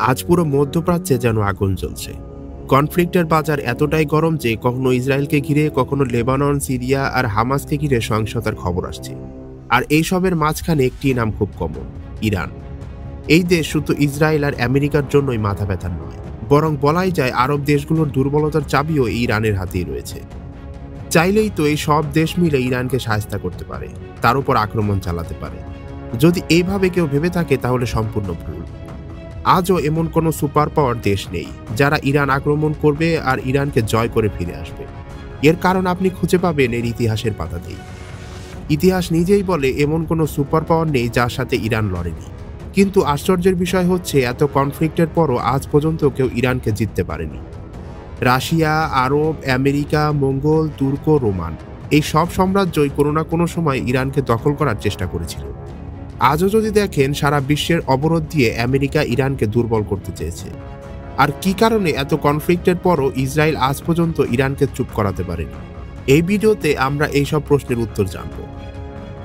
আজ পুরো মধ্যপ্রাচ্যে যেন আগুন জ্বলছে। কনফ্লিক্টের বাজার এতটাই গরম যে কখনো ইসরায়েলকে ঘিরে, কখনো লেবানন, সিরিয়া আর হামাসকে ঘিরে সহিংসতার খবর আসছে। আর এইসবের মাঝখানে একটি নাম খুব কমন, ইরান। এই দেশ শুধু ইসরায়েল আর আমেরিকার জন্যই মাথা ব্যথার নয়, বরং বলাই যায় আরব দেশগুলোর দুর্বলতার চাবিও ইরানের হাতেই রয়েছে। চাইলেই তো এই সব দেশ মিলে ইরানকে সাহায্য করতে পারে, তার উপর আক্রমণ চালাতে পারে। যদি এইভাবে কেউ ভেবে থাকে তাহলে সম্পূর্ণ ভুল। আজও এমন কোনো সুপার পাওয়ার দেশ নেই যারা ইরান আক্রমণ করবে আর ইরানকে জয় করে ফিরে আসবে। এর কারণ আপনি খুঁজে পাবেন এর ইতিহাসের পাতাতেই। ইতিহাস নিজেই বলে এমন কোনো সুপার পাওয়ার নেই যার সাথে ইরান লড়েনি। কিন্তু আশ্চর্যের বিষয় হচ্ছে এত কনফ্লিক্টের পরও আজ পর্যন্ত কেউ ইরানকে জিততে পারেনি। রাশিয়া, আরব, আমেরিকা, মঙ্গল, তুর্ক, রোমান, এই সব সাম্রাজ্যই কোনো না কোনো সময় ইরানকে দখল করার চেষ্টা করেছিল। আজও যদি দেখেন, সারা বিশ্বের অবরোধ দিয়ে আমেরিকা ইরানকে দুর্বল করতে চেয়েছে। আর কি কারণে এত কনফ্লিক্টের পরও ইসরায়েল আজ পর্যন্ত ইরানকে চুপ করাতে পারেনি? এই ভিডিওতে আমরা এইসব প্রশ্নের উত্তর জানব।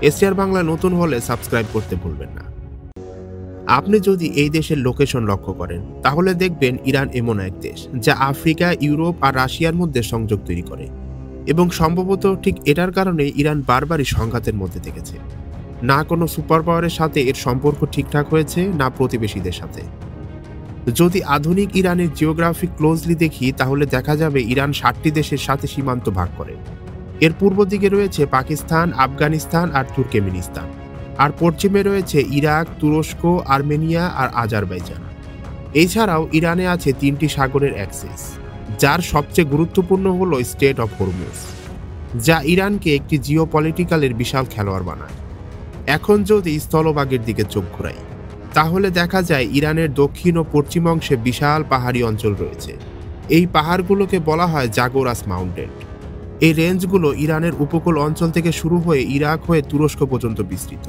এশিয়ার বাংলা নতুন হলে সাবস্ক্রাইব করতে ভুলবেন না। আপনি যদি এই দেশের লোকেশন লক্ষ্য করেন তাহলে দেখবেন ইরান এমন এক দেশ যা আফ্রিকা, ইউরোপ আর রাশিয়ার মধ্যে সংযোগ তৈরি করে। এবং সম্ভবত ঠিক এটার কারণে ইরান বারবারই সংঘাতের মধ্যে থেকেছে। না কোনো সুপার পাওয়ারের সাথে এর সম্পর্ক ঠিকঠাক হয়েছে, না প্রতিবেশীদের সাথে। যদি আধুনিক ইরানের জিওগ্রাফি ক্লোজলি দেখি তাহলে দেখা যাবে ইরান 7টি দেশের সাথে সীমান্ত ভাগ করে। এর পূর্ব দিকে রয়েছে পাকিস্তান, আফগানিস্তান আর তুর্কমেনিস্তান। আর পশ্চিমে রয়েছে ইরাক, তুরস্ক, আর্মেনিয়া আর আজারবাইজান। এছাড়াও ইরানে আছে 3টি সাগরের অ্যাক্সেস, যার সবচেয়ে গুরুত্বপূর্ণ হলো স্ট্রেট অফ হরমুজ, যা ইরানকে একটি জিওপলিটিক্যালের বিশাল খেলোয়াড় বানায়। এখন যদি স্থলভাগের দিকে চোখ ঘোরাই তাহলে দেখা যায় ইরানের দক্ষিণ ও পশ্চিম অংশে বিশাল পাহাড়ি অঞ্চল রয়েছে। এই পাহাড়গুলোকে বলা হয় জাগোরাস মাউন্টেন। এই রেঞ্জগুলো ইরানের উপকূল অঞ্চল থেকে শুরু হয়ে ইরাক হয়ে তুরস্ক পর্যন্ত বিস্তৃত।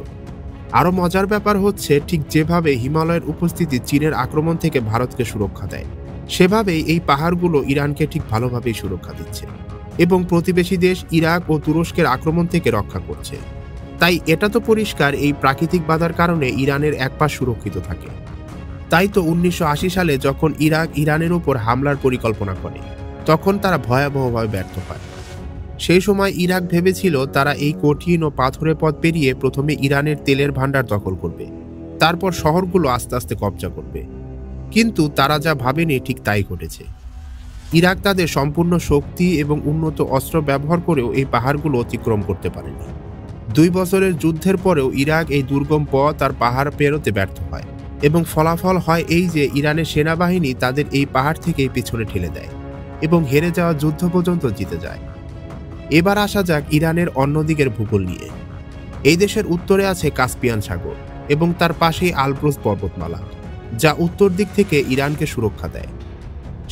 আরও মজার ব্যাপার হচ্ছে, ঠিক যেভাবে হিমালয়ের উপস্থিতি চীনের আক্রমণ থেকে ভারতকে সুরক্ষা দেয়, সেভাবেই এই পাহাড়গুলো ইরানকে ঠিক ভালোভাবেই সুরক্ষা দিচ্ছে এবং প্রতিবেশী দেশ ইরাক ও তুরস্কের আক্রমণ থেকে রক্ষা করছে। তাই এটা তো পরিষ্কার, এই প্রাকৃতিক বাধার কারণে ইরানের এক পাশ সুরক্ষিত থাকে। তাই তো 1980 সালে যখন ইরাক ইরানের উপর হামলার পরিকল্পনা করে, তখন তারা ভয়াবহভাবে ব্যর্থ হয়। সেই সময় ইরাক ভেবেছিল তারা এই কঠিন ও পাথুরে পথ পেরিয়ে প্রথমে ইরানের তেলের ভান্ডার দখল করবে, তারপর শহরগুলো আস্তে আস্তে কবজা করবে। কিন্তু তারা যা ভাবেনি ঠিক তাই ঘটেছে। ইরাক তাদের সম্পূর্ণ শক্তি এবং উন্নত অস্ত্র ব্যবহার করেও এই পাহাড়গুলো অতিক্রম করতে পারেনি। 2 বছরের যুদ্ধের পরেও ইরাক এই দুর্গম পথ আর পাহাড় পেরোতে ব্যর্থ হয় এবং ফলাফল হয় এই যে ইরানের সেনাবাহিনী তাদের এই পাহাড় থেকেই পিছনে ঠেলে দেয় এবং হেরে যাওয়া যুদ্ধ পর্যন্ত জিতে যায়। এবার আসা যাক ইরানের অন্যদিকের ভূগোল নিয়ে। এই দেশের উত্তরে আছে কাস্পিয়ান সাগর এবং তার পাশেই আলব্রুজ পর্বতমালা, যা উত্তর দিক থেকে ইরানকে সুরক্ষা দেয়।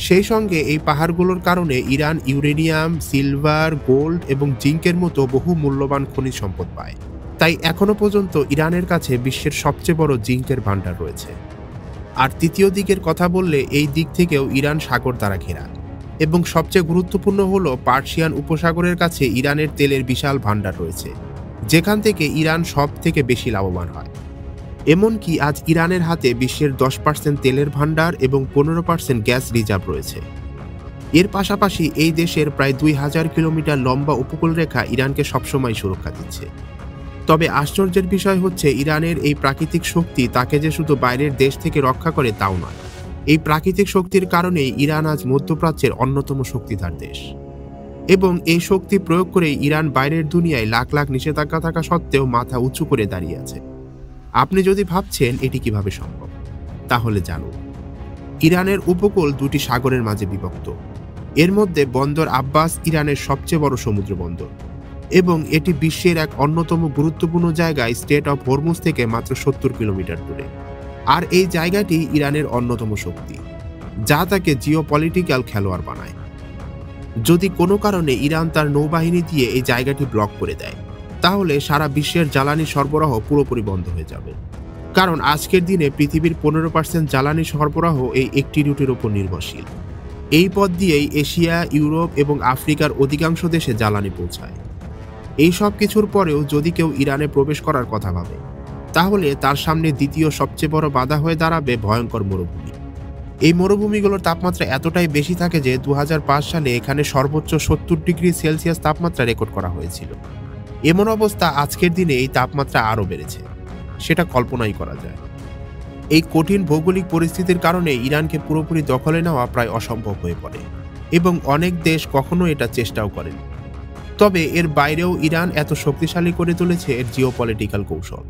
সেই সঙ্গে এই পাহাড়গুলোর কারণে ইরান ইউরেনিয়াম, সিলভার, গোল্ড এবং জিঙ্কের মতো বহু মূল্যবান খনিজ সম্পদ পায়। তাই এখনো পর্যন্ত ইরানের কাছে বিশ্বের সবচেয়ে বড় জিঙ্কের ভান্ডার রয়েছে। আর তৃতীয় দিকের কথা বললে এই দিক থেকেও ইরান সাগর দ্বারা ঘেরা এবং সবচেয়ে গুরুত্বপূর্ণ হলো পার্সিয়ান উপসাগরের কাছে ইরানের তেলের বিশাল ভান্ডার রয়েছে, যেখান থেকে ইরান সব থেকে বেশি লাভবান হয়। এমনকি আজ ইরানের হাতে বিশ্বের 10% তেলের ভান্ডার এবং 15% গ্যাস রিজার্ভ রয়েছে। এর পাশাপাশি এই দেশের প্রায় 2000 কিলোমিটার লম্বা উপকূলরেখা ইরানকে সবসময় সুরক্ষা দিচ্ছে। তবে আশ্চর্যের বিষয় হচ্ছে, ইরানের এই প্রাকৃতিক শক্তি তাকে যে শুধু বাইরের দেশ থেকে রক্ষা করে তাও নয়। এই প্রাকৃতিক শক্তির কারণেই ইরান আজ মধ্যপ্রাচ্যের অন্যতম শক্তিধর দেশ এবং এই শক্তি প্রয়োগ করে ইরান বাইরের দুনিয়ায় লাখ লাখ নিষেধাজ্ঞা থাকা সত্ত্বেও মাথা উঁচু করে দাঁড়িয়ে আছে। আপনি যদি ভাবছেন এটি কিভাবে সম্ভব, তাহলে জানুন। ইরানের উপকূল 2টি সাগরের মাঝে বিভক্ত। এর মধ্যে বন্দর আব্বাস ইরানের সবচেয়ে বড় সমুদ্র বন্দর এবং এটি বিশ্বের এক অন্যতম গুরুত্বপূর্ণ জায়গায় স্ট্রেট অফ হরমুজ থেকে মাত্র 70 কিলোমিটার দূরে। আর এই জায়গাটি ইরানের অন্যতম শক্তি, যা তাকে জিওপলিটিক্যাল খেলোয়াড় বানায়। যদি কোনো কারণে ইরান তার নৌবাহিনী দিয়ে এই জায়গাটি ব্লক করে দেয় তাহলে সারা বিশ্বের জ্বালানি সরবরাহ পুরোপুরি বন্ধ হয়ে যাবে। কারণ আজকের দিনে পৃথিবীর 15% জ্বালানি সরবরাহ এই একটি রুটের উপর নির্ভরশীল। এই পথ দিয়েই এশিয়া, ইউরোপ এবং আফ্রিকার অধিকাংশ দেশে জ্বালানি পৌঁছায়। এই সব কিছুর পরেও যদি কেউ ইরানে প্রবেশ করার কথা ভাবে তাহলে তার সামনে দ্বিতীয় সবচেয়ে বড় বাধা হয়ে দাঁড়াবে ভয়ঙ্কর মরুভূমি। এই মরুভূমিগুলোর তাপমাত্রা এতটাই বেশি থাকে যে 2005 সালে এখানে সর্বোচ্চ 70 ডিগ্রি সেলসিয়াস তাপমাত্রা রেকর্ড করা হয়েছিল। এমন অবস্থা আজকের দিনে এই তাপমাত্রা আরও বেড়েছে, সেটা কল্পনাই করা যায়। এই কঠিন ভৌগোলিক পরিস্থিতির কারণে ইরানকে পুরোপুরি দখলে নেওয়া প্রায় অসম্ভব হয়ে পড়ে এবং অনেক দেশ কখনো এটা চেষ্টাও করেন। তবে এর বাইরেও ইরান এত শক্তিশালী করে তুলেছে এর জিওপলিটিক্যাল কৌশল।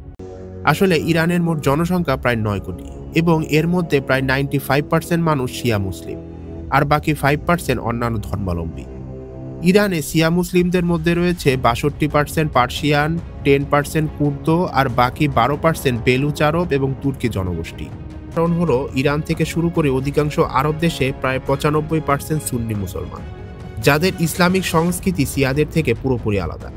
আসলে ইরানের মোট জনসংখ্যা প্রায় 9 কোটি এবং এর মধ্যে প্রায় 95% মানুষ শিয়া মুসলিম আর বাকি 5% অন্যান্য ধর্মাবলম্বী। ইরানে শিয়া মুসলিমদের মধ্যে রয়েছে 62% পার্সিয়ান, 10% কুর্দ আর বাকি 12% বেলুচ আরব এবং তুর্কি জনগোষ্ঠী। কারণ হলো ইরান থেকে শুরু করে অধিকাংশ আরব দেশে প্রায় 95% সুন্নি মুসলমান, যাদের ইসলামিক সংস্কৃতি শিয়াদের থেকে পুরোপুরি আলাদা।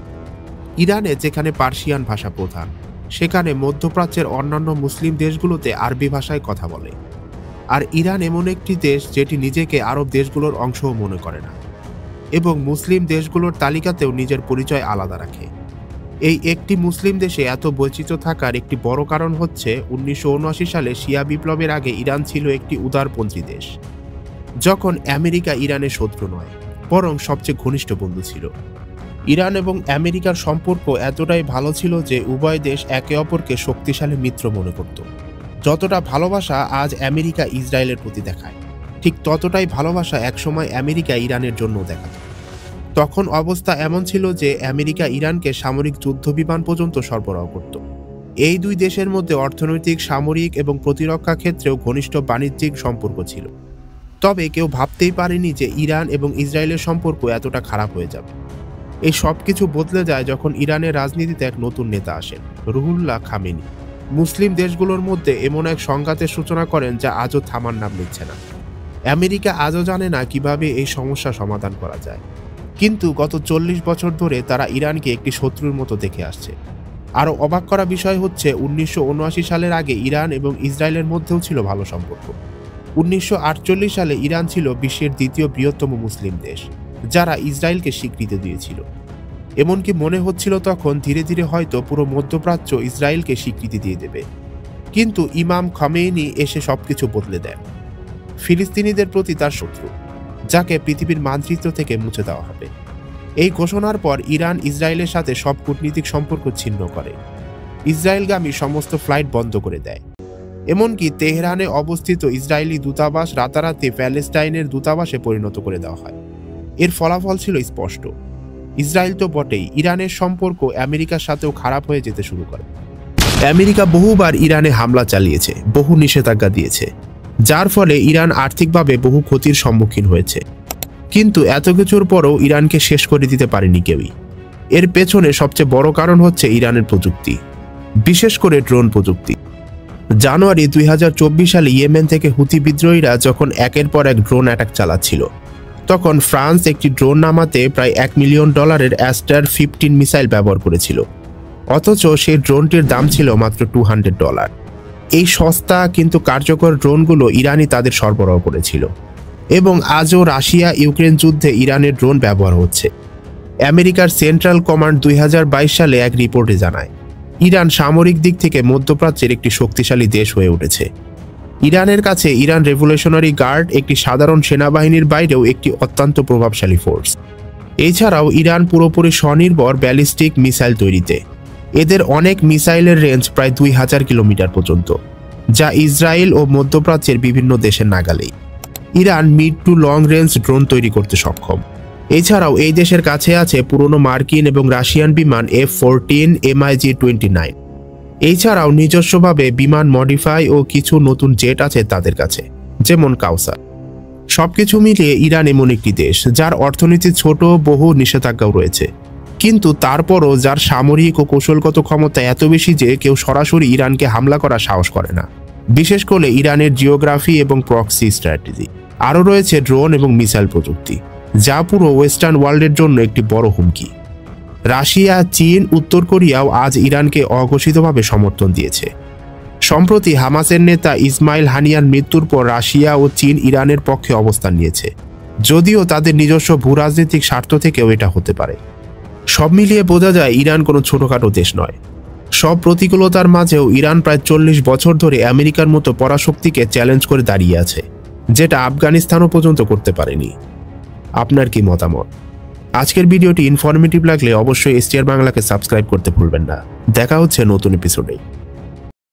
ইরানে যেখানে পার্সিয়ান ভাষা প্রধান, সেখানে মধ্যপ্রাচ্যের অন্যান্য মুসলিম দেশগুলোতে আরবি ভাষায় কথা বলে। আর ইরান এমন একটি দেশ যেটি নিজেকে আরব দেশগুলোর অংশও মনে করে না এবং মুসলিম দেশগুলোর তালিকাতেও নিজের পরিচয় আলাদা রাখে। এই একটি মুসলিম দেশে এত বৈচিত্র্য থাকার একটি বড় কারণ হচ্ছে 1979 সালে শিয়া বিপ্লবের আগে ইরান ছিল একটি উদারপন্থী দেশ, যখন আমেরিকা ইরানের শত্রু নয় বরং সবচেয়ে ঘনিষ্ঠ বন্ধু ছিল। ইরান এবং আমেরিকার সম্পর্ক এতটাই ভালো ছিল যে উভয় দেশ একে অপরকে শক্তিশালী মিত্র মনে করত। যতটা ভালোবাসা আজ আমেরিকা ইসরায়েলের প্রতি দেখায়, ঠিক ততটাই ভালোবাসা একসময় আমেরিকা ইরানের জন্য দেখাত। তখন অবস্থা এমন ছিল যে আমেরিকা ইরানকে সামরিক যুদ্ধবিমান পর্যন্ত সরবরাহ করত। এই দুই দেশের মধ্যে অর্থনৈতিক, সামরিক এবং প্রতিরক্ষা ক্ষেত্রেও ঘনিষ্ঠ বাণিজ্যিক সম্পর্ক ছিল। তবে কেউ ভাবতেই পারেনি যে ইরান এবং ইসরায়েলের সম্পর্ক এতটা খারাপ হয়ে যাবে। এই সব কিছু বদলে যায় যখন ইরানের রাজনীতিতে এক নতুন নেতা আসেন, রুহুল্লাহ খামেনি। মুসলিম দেশগুলোর মধ্যে এমন এক সংঘাতের সূচনা করেন যা আজও থামার নাম নিচ্ছে না। আমেরিকা আজও জানে না কিভাবে এই সমস্যা সমাধান করা যায়, কিন্তু গত 40 বছর ধরে তারা ইরানকে একটি শত্রুর মতো দেখে আসছে। আরও অবাক করা বিষয় হচ্ছে 1979 সালের আগে ইরান এবং ইসরায়েলের মধ্যেও ছিল ভালো সম্পর্ক। 1948 সালে ইরান ছিল বিশ্বের দ্বিতীয় বৃহত্তম মুসলিম দেশ, যারা ইসরায়েলকে স্বীকৃতি দিয়েছিল। এমনকি মনে হচ্ছিল তখন ধীরে ধীরে হয়তো পুরো মধ্যপ্রাচ্য ইসরায়েলকে স্বীকৃতি দিয়ে দেবে। কিন্তু ইমাম খামেনি এসে সবকিছু বদলে দেন। ফিলিস্তিনিদের প্রতি তার শত্রু, যাকে পৃথিবীর মানচিত্র থেকে মুছে দেওয়া হবে। এই ঘোষণার পর ইরান ইসরায়েলের সাথে সব কূটনীতিক সম্পর্ক ছিন্ন করে, ইসরায়েলগামী সমস্ত ফ্লাইট বন্ধ করে দেয়। এমনকি তেহরানে অবস্থিত ইসরায়েলি দূতাবাস রাতারাতি প্যালেস্টাইনের দূতাবাসে পরিণত করে দেওয়া হয়। এর ফলাফল ছিল স্পষ্ট। ইসরায়েল তো বটেই, ইরানের সম্পর্ক আমেরিকার সাথেও খারাপ হয়ে যেতে শুরু করে। আমেরিকা বহুবার ইরানে হামলা চালিয়েছে, বহু নিষেধাজ্ঞা দিয়েছে, যার ফলে ইরান আর্থিকভাবে বহু ক্ষতির সম্মুখীন হয়েছে। কিন্তু এত কিছুর পরও ইরানকে শেষ করে দিতে পারেনি কেউই। এর পেছনে সবচেয়ে বড় কারণ হচ্ছে ইরানের প্রযুক্তি, বিশেষ করে ড্রোন প্রযুক্তি। জানুয়ারি 2024 সালে ইয়েমেন থেকে হুতি বিদ্রোহীরা যখন একের পর এক ড্রোন অ্যাটাক চালাচ্ছিল, তখন ফ্রান্স একটি ড্রোন নামাতে প্রায় $1 মিলিয়ন অ্যাস্টার 15 মিসাইল ব্যবহার করেছিল। অথচ সেই ড্রোনটির দাম ছিল মাত্র $200। এই সস্তা কিন্তু কার্যকর ড্রোনগুলো ইরানই তাদের সরবরাহ করেছিল এবং আজও রাশিয়া ইউক্রেন যুদ্ধে ইরানের ড্রোন ব্যবহার হচ্ছে। আমেরিকার সেন্ট্রাল কমান্ড 2022 সালে এক রিপোর্টে জানায়, ইরান সামরিক দিক থেকে মধ্যপ্রাচ্যের একটি শক্তিশালী দেশ হয়ে উঠেছে। ইরানের কাছে ইরান রেভলিউশনারি গার্ড একটি সাধারণ সেনাবাহিনীর বাইরেও একটি অত্যন্ত প্রভাবশালী ফোর্স। এছাড়াও ইরান পুরোপুরি স্বনির্ভর ব্যালিস্টিক মিসাইল তৈরিতে। এদের অনেক মিসাইলের রেঞ্জ প্রায় 2000 কিলোমিটার পর্যন্ত, যা ইসরায়েল ও মধ্যপ্রাচ্যের বিভিন্ন দেশের নাগালেই। Iran mid to long range drone তৈরি করতে সক্ষম। এছাড়াও এই দেশের কাছে আছে পুরনো মার্কিন এবং রাশিয়ান বিমান F-14, MiG-29। এছাড়াও নিজস্বভাবে বিমান মডিফাই ও কিছু নতুন জেট আছে তাদের কাছে, যেমন কাউসার। সবকিছু মিলিয়ে ইরান এমন একটি দেশ যার অর্থনীতি ছোট, বহু নিষেধাজ্ঞাও রয়েছে, কিন্তু তারপরও যার সামরিক ও কৌশলগত ক্ষমতা এত বেশি যে কেউ সরাসরি ইরানকে হামলা করার সাহস করে না, বিশেষ করে ইরানের জিওগ্রাফি এবং প্রক্সি স্ট্র্যাটেজি। আরও রয়েছে ড্রোন এবং মিসাইল প্রযুক্তি, যা পুরো ওয়েস্টার্ন ওয়ার্ল্ডের জন্য একটি বড় হুমকি। রাশিয়া, চীন, উত্তর কোরিয়াও আজ ইরানকে অঘোষিতভাবে সমর্থন দিয়েছে। সম্প্রতি হামাসের নেতা ইসমাইল হানিয়ার মৃত্যুর পর রাশিয়া ও চীন ইরানের পক্ষে অবস্থান নিয়েছে, যদিও তাদের নিজস্ব ভূরাজনৈতিক স্বার্থ থেকেও এটা হতে পারে। সব মিলিয়ে বোঝা যায় ইরান কোনো ছোটখাটো দেশ নয়। সব প্রতিকূলতার মাঝেও ইরান প্রায় 40 বছর ধরে আমেরিকার মতো পরাশক্তিকে চ্যালেঞ্জ করে দাঁড়িয়ে আছে, যেটা আফগানিস্তানও পর্যন্ত করতে পারেনি। আপনার কি মতামত? আজকের ভিডিওটি ইনফরমেটিভ লাগলে অবশ্যই STR বাংলাকে সাবস্ক্রাইব করতে ভুলবেন না। দেখা হচ্ছে নতুন এপিসোডে।